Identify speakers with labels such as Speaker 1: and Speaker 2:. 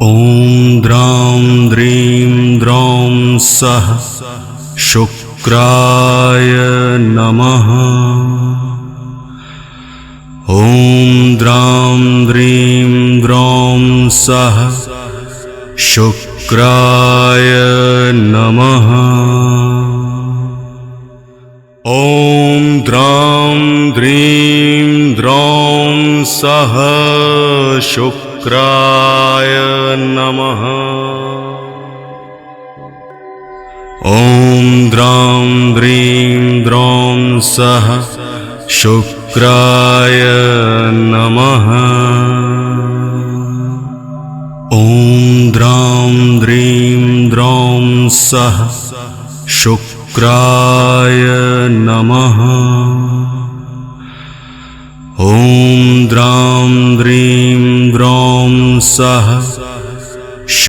Speaker 1: ॐ द्रां द्रीं द्रौं सः शुक्राय नमः। ॐ द्रां द्रीं द्रौं सः शुक्राय नमः। ॐ द्रां द्रीं द्रौं सः शुक्राय नमः। ॐ द्रां द्रीं द्रौं सः शुक्राय नमः। ॐ द्रां द्रीं द्रौं सः शुक्राय नमः। ॐ द्रां द्रीं द्रौं सः